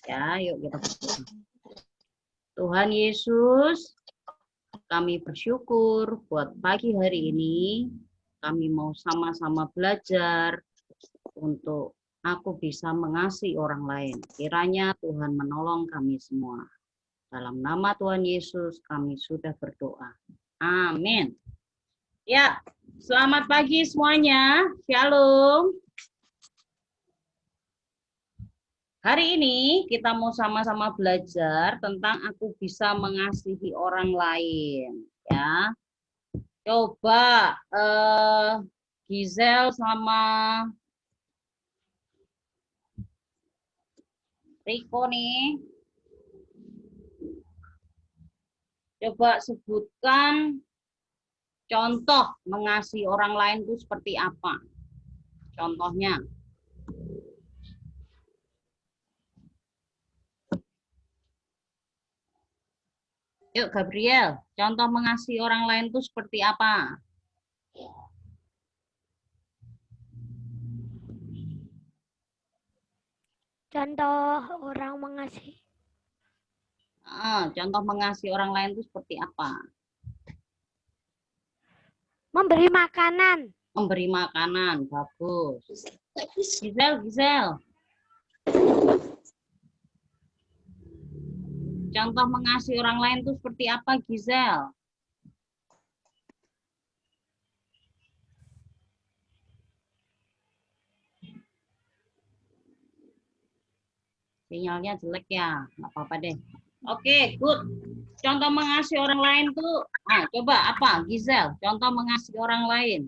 Ya, yuk kita berdoa. Tuhan Yesus, kami bersyukur buat pagi hari ini. Kami mau sama-sama belajar untuk aku bisa mengasihi orang lain. Kiranya Tuhan menolong kami semua. Dalam nama Tuhan Yesus kami sudah berdoa. Amin. Ya, selamat pagi semuanya. Shalom. Hari ini kita mau sama-sama belajar tentang aku bisa mengasihi orang lain. Ya, coba Gisel sama Riko nih, coba sebutkan contoh mengasihi orang lain itu seperti apa? Contohnya. Yuk Gabriel, contoh mengasihi orang lain itu seperti apa? Contoh orang mengasihi. Contoh mengasihi orang lain itu seperti apa? Memberi makanan. Memberi makanan, bagus. Gisel. Contoh mengasihi orang lain itu seperti apa, Gisel? Sinyalnya jelek ya, nggak apa-apa deh. Oke, good. Contoh mengasihi orang lain tuh, coba apa, Gisel? Contoh mengasihi orang lain.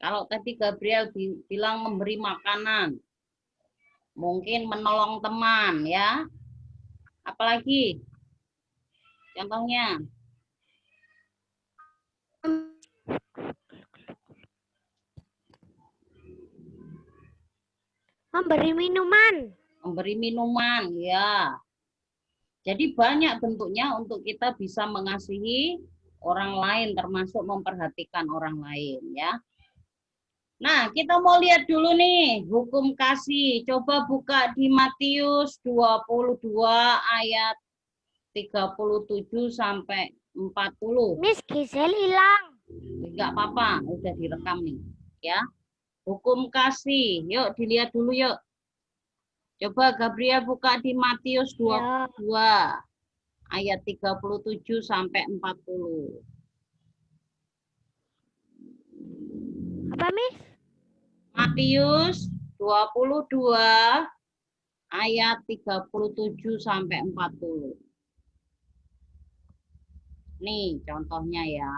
Kalau tadi Gabriel bilang memberi makanan, mungkin menolong teman, ya. Apalagi? Contohnya? Memberi minuman. Memberi minuman, ya. Jadi banyak bentuknya untuk kita bisa mengasihi orang lain, termasuk memperhatikan orang lain, ya. Nah, kita mau lihat dulu nih, hukum kasih. Coba buka di Matius 22 ayat 37 sampai 40. Miss Gisel hilang. Enggak apa-apa, udah direkam nih, ya. Hukum kasih, yuk dilihat dulu yuk. Coba Gabriel buka di Matius 22 ayat 37 sampai 40. Apa, Miss? Matius 22 ayat 37 sampai 40. Nih contohnya ya.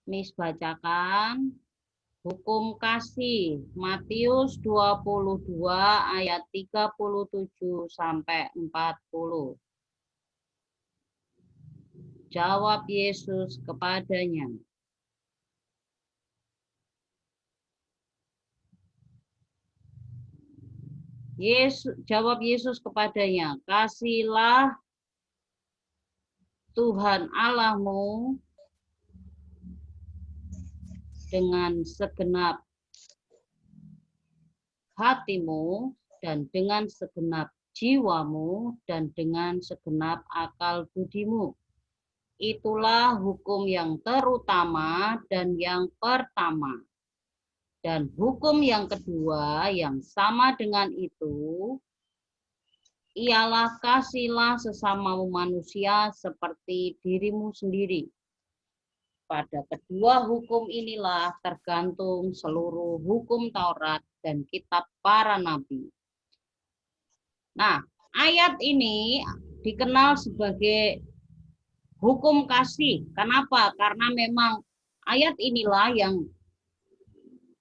Miss bacakan hukum kasih Matius 22 ayat 37 sampai 40. Jawab Yesus kepadanya. Jawab Yesus kepadanya, kasihlah Tuhan Allahmu dengan segenap hatimu dan dengan segenap jiwamu dan dengan segenap akal budimu. Itulah hukum yang terutama dan yang pertama. Dan hukum yang kedua yang sama dengan itu, ialah kasihlah sesamamu manusia seperti dirimu sendiri. Pada kedua hukum inilah tergantung seluruh hukum Taurat dan kitab para nabi. Nah, ayat ini dikenal sebagai hukum kasih. Kenapa? Karena memang ayat inilah yang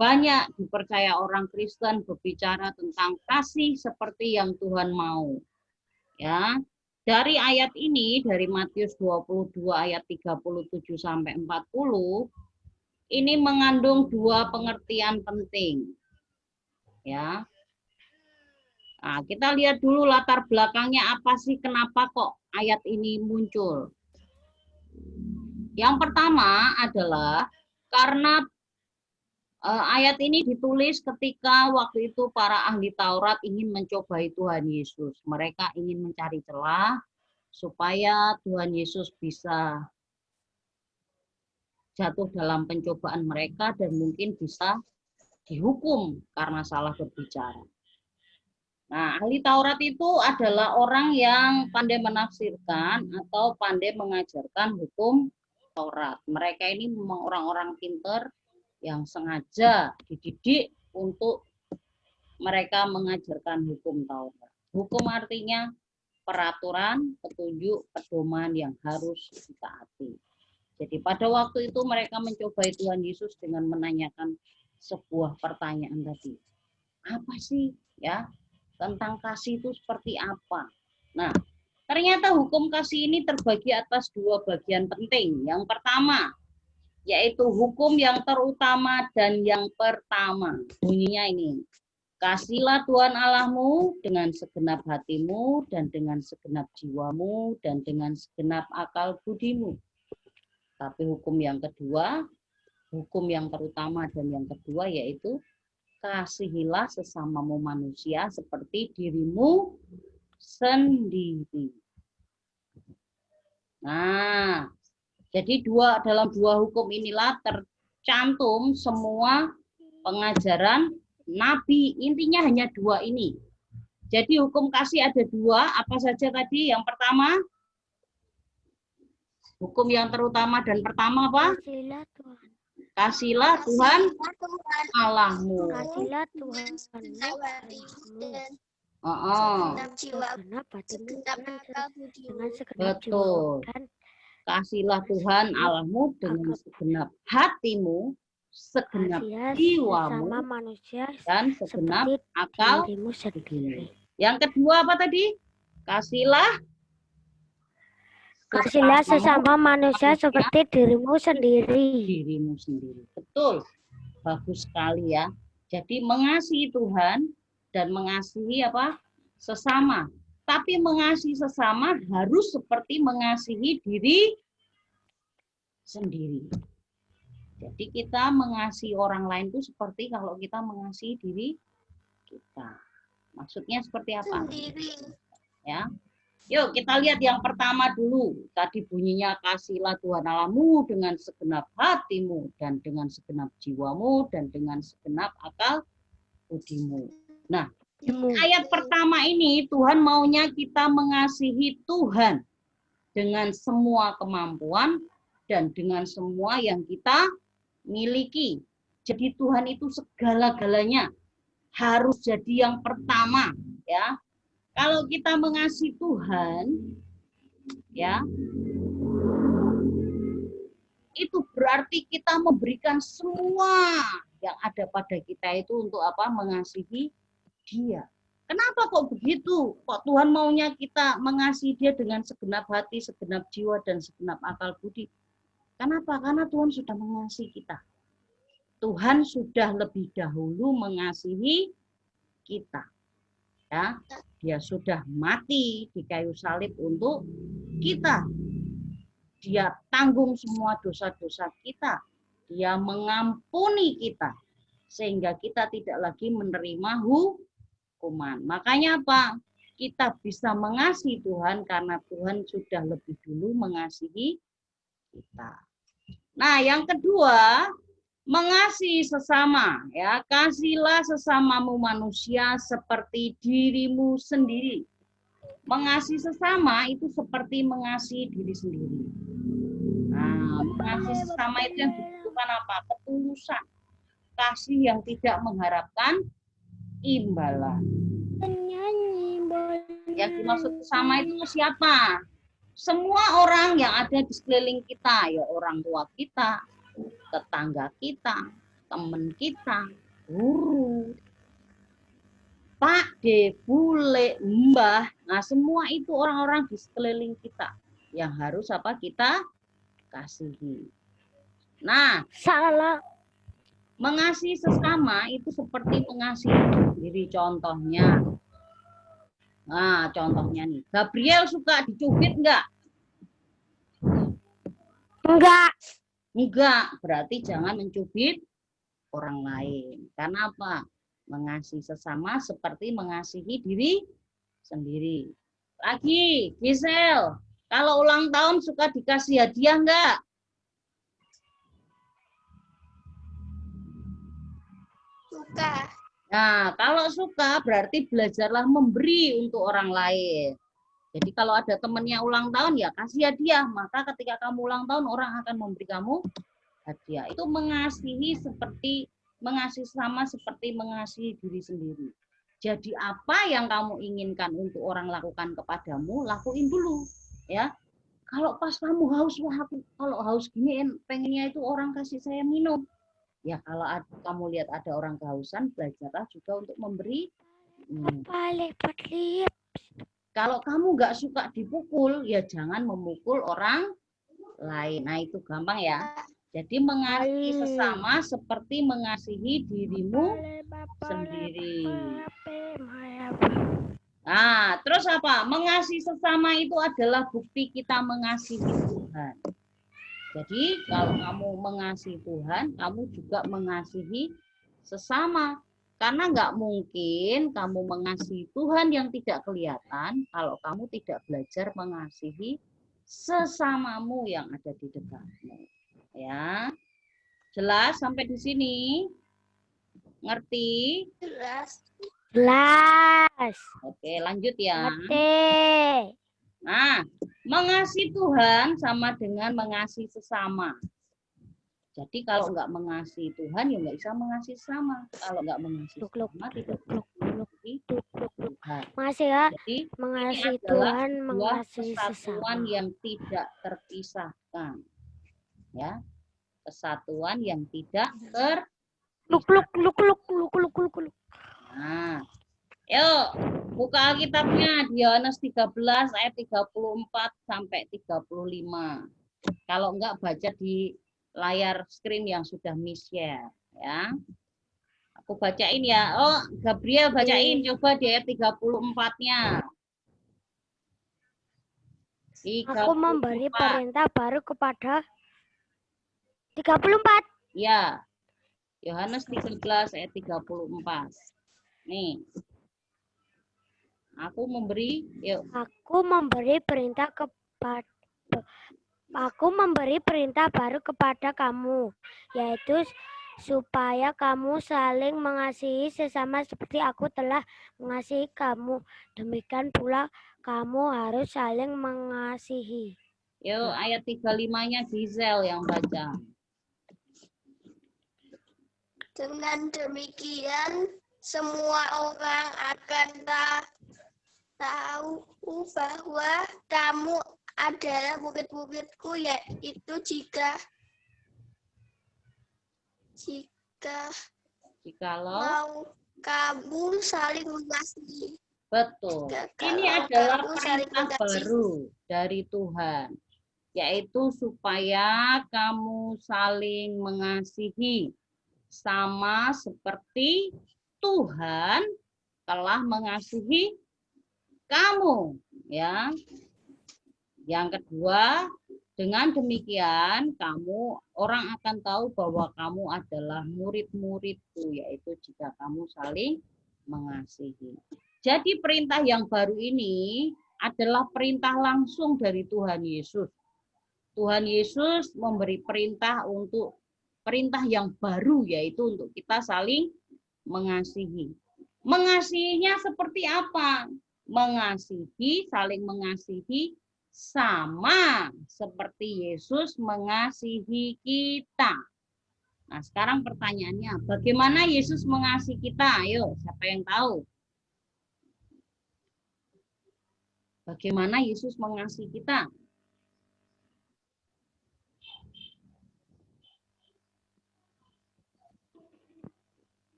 banyak dipercaya orang Kristen berbicara tentang kasih seperti yang Tuhan mau. Ya. Dari ayat ini, dari Matius 22 ayat 37 sampai 40, ini mengandung dua pengertian penting. Ya. Nah, kita lihat dulu latar belakangnya apa sih, kenapa kok ayat ini muncul. Yang pertama adalah karena ayat ini ditulis ketika waktu itu para ahli Taurat ingin mencobai Tuhan Yesus. Mereka ingin mencari celah supaya Tuhan Yesus bisa jatuh dalam pencobaan mereka dan mungkin bisa dihukum karena salah berbicara. Nah, ahli Taurat itu adalah orang yang pandai menafsirkan atau pandai mengajarkan hukum Taurat. Mereka ini memang orang-orang pinter yang sengaja dididik untuk mereka mengajarkan hukum Taurat. Hukum artinya peraturan, petunjuk, pedoman yang harus ditaati. Jadi pada waktu itu mereka mencobai Tuhan Yesus dengan menanyakan sebuah pertanyaan tadi. Apa sih ya tentang kasih itu seperti apa? Nah, ternyata hukum kasih ini terbagi atas dua bagian penting. Yang pertama, yaitu hukum yang terutama dan yang pertama. Bunyinya ini, kasihlah Tuhan Allahmu dengan segenap hatimu dan dengan segenap jiwamu dan dengan segenap akal budimu. Tapi hukum yang kedua, hukum yang terutama dan yang kedua yaitu kasihilah sesamamu manusia seperti dirimu sendiri. Nah, jadi dalam dua hukum inilah tercantum semua pengajaran Nabi. Intinya hanya dua ini. Jadi hukum kasih ada dua, apa saja tadi? Yang pertama, hukum yang terutama dan pertama apa? Kasihlah Tuhan. Kasihlah Tuhan Allahmu. Kasihlah Tuhan. Dengan segenap jiwa Betul. dan Kasihlah Tuhan Allahmu dengan segenap hatimu, segenap jiwamu, sama manusia dan segenap seperti akal dirimu sendiri. Yang kedua apa tadi? Kasihlah sesama manusia seperti dirimu sendiri. Dirimu sendiri. Betul. Bagus sekali ya. Jadi mengasihi Tuhan dan mengasihi apa? Sesama. Tapi mengasihi sesama harus seperti mengasihi diri sendiri. Jadi kita mengasihi orang lain itu seperti kalau kita mengasihi diri kita. Maksudnya seperti apa? Sendiri. Ya. Yuk kita lihat yang pertama dulu. Tadi bunyinya kasihlah Tuhan Allahmu dengan segenap hatimu dan dengan segenap jiwamu dan dengan segenap akal budimu. Nah, ayat pertama ini Tuhan maunya kita mengasihi Tuhan dengan semua kemampuan dan dengan semua yang kita miliki. Jadi Tuhan itu segala-galanya harus jadi yang pertama, ya. Kalau kita mengasihi Tuhan, ya, itu berarti kita memberikan semua yang ada pada kita itu untuk apa? Mengasihi Dia. Kenapa kok begitu? Kok Tuhan maunya kita mengasihi Dia dengan segenap hati, segenap jiwa, dan segenap akal budi? Kenapa? Karena Tuhan sudah mengasihi kita. Tuhan sudah lebih dahulu mengasihi kita. Ya, Dia sudah mati di kayu salib untuk kita. Dia tanggung semua dosa-dosa kita. Dia mengampuni kita. Sehingga kita tidak lagi menerima hukuman. Makanya apa? Kita bisa mengasihi Tuhan karena Tuhan sudah lebih dulu mengasihi kita. Nah, yang kedua, mengasihi sesama, ya, kasihlah sesamamu manusia seperti dirimu sendiri. Mengasihi sesama itu seperti mengasihi diri sendiri. Nah, mengasihi sesama itu yang dibutuhkan apa? Ketulusan, kasih yang tidak mengharapkan imbalan. Yang dimaksud sesama itu siapa? Semua orang yang ada di sekeliling kita, ya orang tua kita, tetangga kita, teman kita, guru, Pak De, Bule, Mbah. Nah, semua itu orang-orang di sekeliling kita yang harus apa? Kita kasihi. Nah, Mengasihi sesama itu seperti mengasihi diri. Contohnya, nah contohnya nih, Gabriel suka dicubit enggak? Enggak. Enggak, berarti jangan mencubit orang lain. Karena apa? Mengasihi sesama seperti mengasihi diri sendiri. Lagi, Gisel, kalau ulang tahun suka dikasih hadiah enggak? Suka. Nah, kalau suka berarti belajarlah memberi untuk orang lain. Jadi kalau ada temennya ulang tahun ya kasih hadiah. Maka ketika kamu ulang tahun orang akan memberi kamu hadiah. Itu mengasihi sama seperti mengasihi diri sendiri. Jadi apa yang kamu inginkan untuk orang lakukan kepadamu, lakuin dulu, ya. Kalau pas kamu haus, wah aku kalau haus gini pengennya itu orang kasih saya minum. Ya kalau kamu lihat ada orang kehausan, belajarlah juga untuk memberi. Kalau kamu nggak suka dipukul, ya jangan memukul orang lain. Nah itu gampang ya. Jadi mengasihi sesama seperti mengasihi dirimu sendiri. Nah, terus apa? Mengasihi sesama itu adalah bukti kita mengasihi Tuhan. Jadi kalau kamu mengasihi Tuhan, kamu juga mengasihi sesama. Karena nggak mungkin kamu mengasihi Tuhan yang tidak kelihatan kalau kamu tidak belajar mengasihi sesamamu yang ada di dekatmu. Ya, jelas sampai di sini? Ngerti? Jelas. Jelas. Oke, lanjut ya. Ngerti. Nah, mengasihi Tuhan sama dengan mengasihi sesama. Jadi kalau nggak mengasihi Tuhan, ya nggak bisa mengasihi sesama. Kalau nggak mengasihi sesama, tidak mengasihi Tuhan. Makasih ya. Jadi Mengasihi ini adalah Tuhan, sebuah mengasihi kesatuan sesama. yang tidak terpisahkan. Ya, kesatuan yang tidak terpisahkan. Nah, yuk buka Alkitabnya di Yohanes 13 ayat 34 sampai 35. Kalau enggak baca di layar screen yang sudah share ya. Aku bacain ya. Oh, Gabriel bacain coba di ayat 34-nya. Aku memberi perintah baru kepada 34. Ya. Yohanes 13 ayat 34. Nih. Aku memberi perintah baru kepada kamu, yaitu supaya kamu saling mengasihi sesama seperti aku telah mengasihi kamu. Demikian pula kamu harus saling mengasihi. Yuk, ayat 35-nya Gisel yang baca. Dengan demikian, semua orang akan tahu bahwa kamu adalah murid-muridku, yaitu Jikalau mau kamu saling mengasihi. Betul. Ini adalah perintah baru dari Tuhan, yaitu supaya kamu saling mengasihi sama seperti Tuhan telah mengasihi kamu, ya. Yang kedua, dengan demikian orang akan tahu bahwa kamu adalah murid-muridku, yaitu jika kamu saling mengasihi. Jadi perintah yang baru ini adalah perintah langsung dari Tuhan Yesus. Tuhan Yesus memberi perintah yang baru, yaitu untuk kita saling mengasihi. Mengasihinya seperti apa? Saling mengasihi sama seperti Yesus mengasihi kita. Nah, sekarang pertanyaannya, bagaimana Yesus mengasihi kita? Ayo, siapa yang tahu? Bagaimana Yesus mengasihi kita?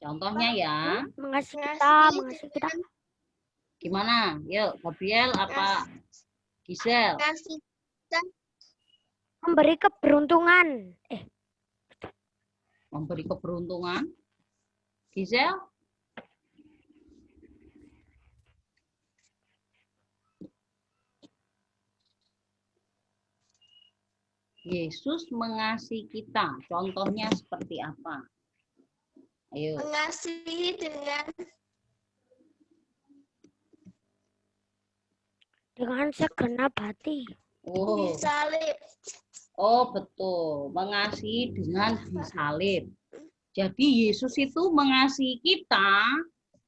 Contohnya ya. Mengasihi kita. Gimana? Yuk, Gabriel apa Gisel? Memberi keberuntungan. Memberi keberuntungan. Gisel? Yesus mengasihi kita. Contohnya seperti apa? Ayo. Mengasihi dengan segenap hati. Oh. disalib. Oh, betul. Mengasihi dengan disalib. Jadi Yesus itu mengasihi kita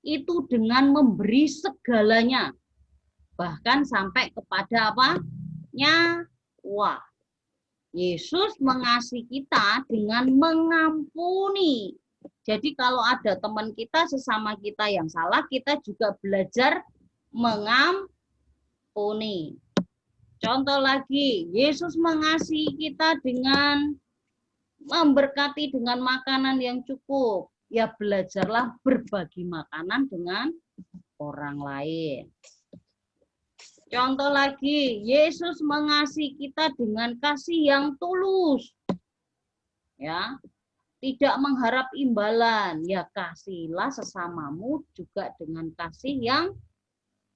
itu dengan memberi segalanya. Bahkan sampai kepada apa? Nyawa. Yesus mengasihi kita dengan mengampuni. Jadi kalau ada teman kita, sesama kita yang salah, kita juga belajar mengampuni. Contoh lagi, Yesus mengasihi kita dengan memberkati dengan makanan yang cukup. Ya belajarlah berbagi makanan dengan orang lain. Contoh lagi, Yesus mengasihi kita dengan kasih yang tulus. Ya, tidak mengharap imbalan. Ya kasihlah sesamamu juga dengan kasih yang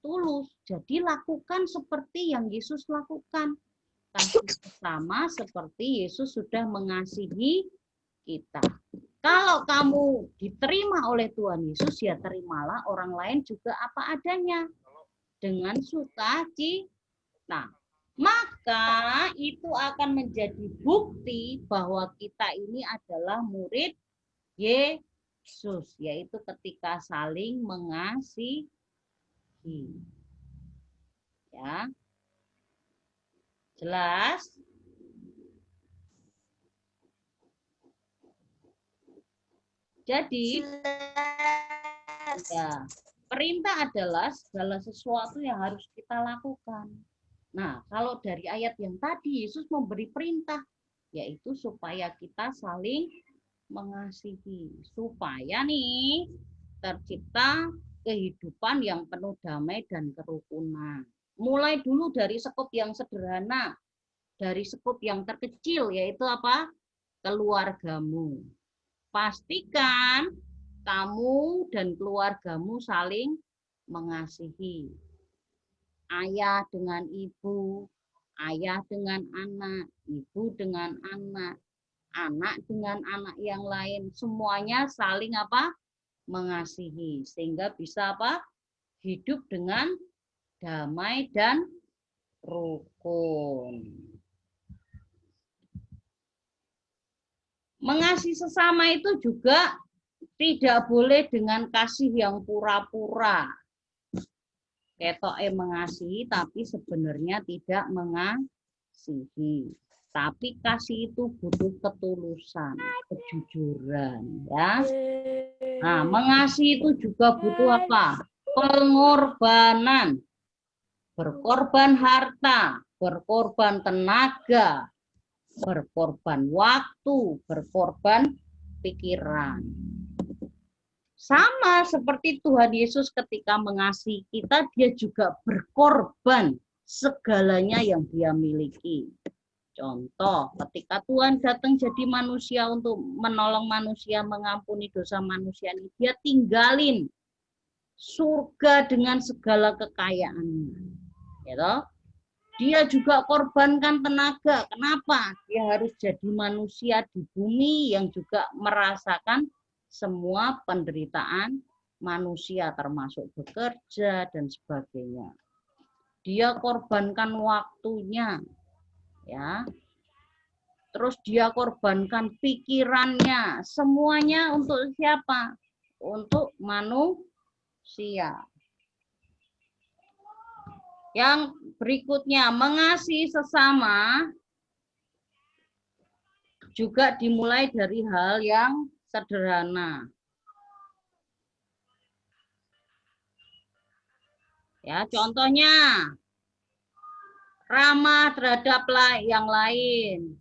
tulus. Jadi lakukan seperti yang Yesus lakukan. Kasih sesama seperti Yesus sudah mengasihi kita. Kalau kamu diterima oleh Tuhan Yesus, ya terimalah orang lain juga apa adanya. Dengan sukacita. Maka itu akan menjadi bukti bahwa kita ini adalah murid Yesus, yaitu ketika saling mengasihi. Ya. Jelas? Jadi, ya, perintah adalah segala sesuatu yang harus kita lakukan. Nah, kalau dari ayat yang tadi, Yesus memberi perintah, yaitu supaya kita saling mengasihi. Supaya nih, tercipta kehidupan yang penuh damai dan kerukunan. Mulai dulu dari skop yang sederhana, dari skop yang terkecil, yaitu apa? Keluargamu. Pastikan kamu dan keluargamu saling mengasihi. Ayah dengan ibu, ayah dengan anak, ibu dengan anak, anak dengan anak yang lain, semuanya saling apa? Mengasihi, sehingga bisa apa? Hidup dengan damai dan rukun. Mengasihi sesama itu juga tidak boleh dengan kasih yang pura-pura. Ketoke mengasihi tapi sebenarnya tidak mengasihi. Tapi kasih itu butuh ketulusan, kejujuran, ya. Nah, mengasihi itu juga butuh apa? Pengorbanan. Berkorban harta, berkorban tenaga, berkorban waktu, berkorban pikiran. Sama seperti Tuhan Yesus ketika mengasihi kita, dia juga berkorban segalanya yang dia miliki. Contoh, ketika Tuhan datang jadi manusia untuk menolong manusia, mengampuni dosa manusia, dia tinggalin surga dengan segala kekayaannya. Gitu? Dia juga korbankan tenaga. Kenapa? Dia harus jadi manusia di bumi yang juga merasakan semua penderitaan manusia, termasuk bekerja dan sebagainya. Dia korbankan waktunya, ya. Terus dia korbankan pikirannya. Semuanya untuk siapa? Untuk manusia. Yang berikutnya, mengasihi sesama juga dimulai dari hal yang sederhana. Ya, contohnya ramah terhadap yang lain.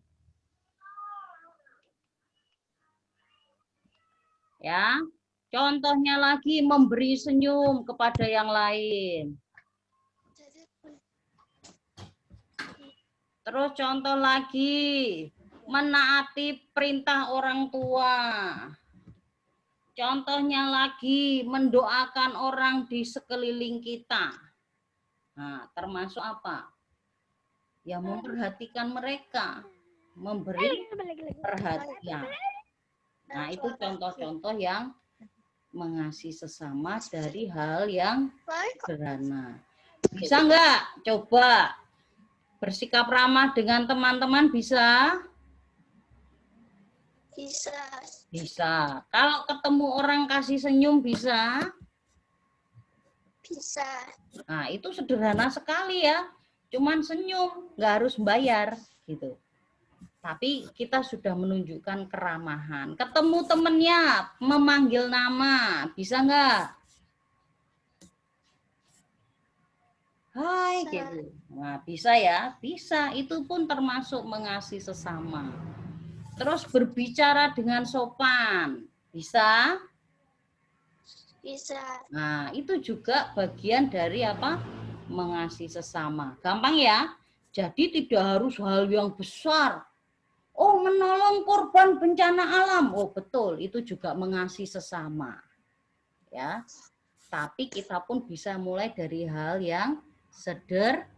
Ya, contohnya lagi memberi senyum kepada yang lain. Terus contoh lagi, menaati perintah orang tua. Contohnya lagi, mendoakan orang di sekeliling kita. Nah, termasuk apa? Ya, memperhatikan mereka, memberi perhatian. Nah, itu contoh-contoh yang mengasihi sesama dari hal yang sederhana. Bisa nggak? Coba bersikap ramah dengan teman-teman, bisa? Bisa. Bisa. Kalau ketemu orang kasih senyum, bisa? Bisa. Nah, itu sederhana sekali ya. Cuman senyum, nggak harus bayar gitu. Tapi kita sudah menunjukkan keramahan. Ketemu temennya, memanggil nama, bisa nggak? Hai, Bisa. gitu. Nah, bisa ya? Bisa. Itu pun termasuk mengasihi sesama. Terus berbicara dengan sopan, bisa? Bisa. Nah, itu juga bagian dari apa? Mengasihi sesama. Gampang ya? Jadi tidak harus hal yang besar. Oh, menolong korban bencana alam. Oh, betul. Itu juga mengasihi sesama. Ya. Tapi kita pun bisa mulai dari hal yang sederhana.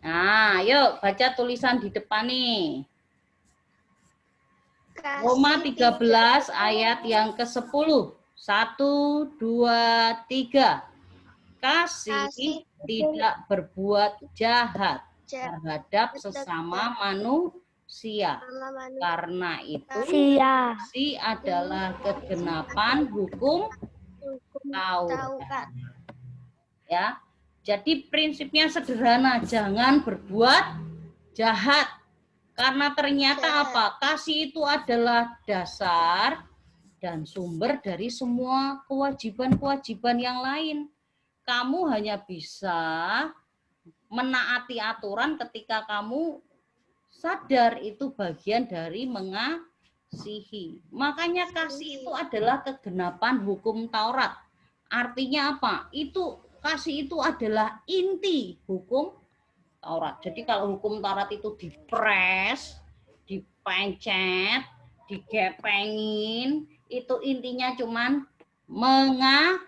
Nah, yuk baca tulisan di depan nih. Roma 13 ayat yang ke-10. 1, 2, 3. Kasih tidak berbuat jahat terhadap sesama manusia. Karena itu kasih adalah kegenapan hukum Taurat. Ya. Jadi prinsipnya sederhana, jangan berbuat jahat. Karena ternyata apa? Kasih itu adalah dasar dan sumber dari semua kewajiban-kewajiban yang lain. Kamu hanya bisa menaati aturan ketika kamu sadar itu bagian dari mengasihi. Makanya kasih itu adalah kegenapan hukum Taurat. Artinya apa? Itu kasih itu adalah inti hukum Taurat. Jadi kalau hukum Taurat itu dipres, dipencet, digepengin, itu intinya cuman mengasihi.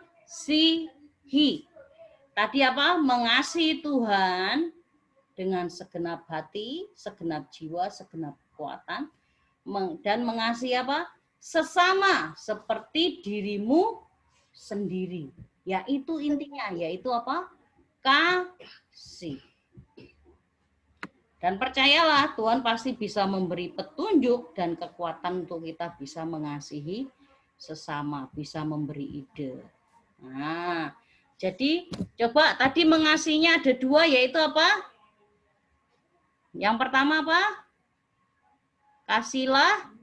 Tadi apa? Mengasihi Tuhan dengan segenap hati, segenap jiwa, segenap kekuatan, dan mengasihi apa? Sesama seperti dirimu sendiri. Yaitu intinya, yaitu apa? Kasih. Dan percayalah, Tuhan pasti bisa memberi petunjuk dan kekuatan untuk kita bisa mengasihi sesama, bisa memberi ide. Nah, jadi coba tadi mengasihinya ada dua, yaitu apa? Yang pertama apa? Kasihlah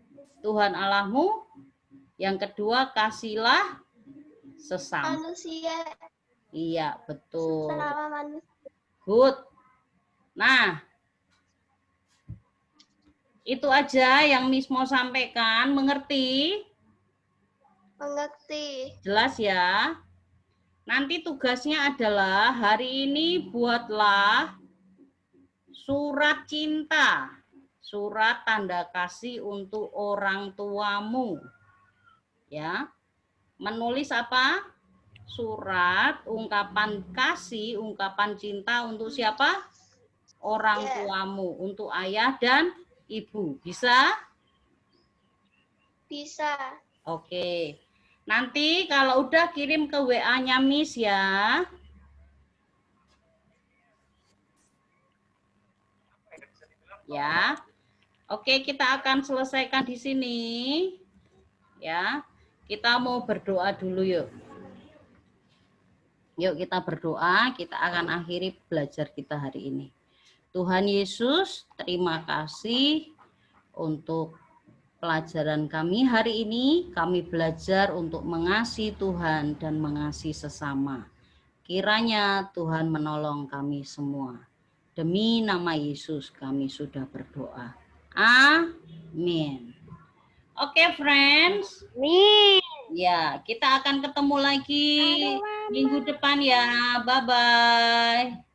Tuhan Allahmu. Yang kedua, kasihlah sesama. Manusia. Iya, betul. Sama manusia. Good. Nah, itu aja yang Miss mau sampaikan. Mengerti? Mengerti. Jelas ya? Nanti tugasnya adalah hari ini buatlah surat cinta. Surat tanda kasih untuk orang tuamu. Ya. Menulis apa? Surat ungkapan kasih, ungkapan cinta untuk siapa? Orang tuamu, untuk ayah dan ibu. Bisa? Bisa. Oke. Nanti kalau udah kirim ke WA-nya Miss ya. Ya. Oke, kita akan selesaikan di sini. Ya. Kita mau berdoa dulu yuk. Yuk kita berdoa, kita akan akhiri belajar kita hari ini. Tuhan Yesus, terima kasih untuk pelajaran kami hari ini. Kami belajar untuk mengasihi Tuhan dan mengasihi sesama. Kiranya Tuhan menolong kami semua. Demi nama Yesus kami sudah berdoa. Amin. Oke, friends. Nih. Ya, kita akan ketemu lagi minggu depan ya. Bye-bye.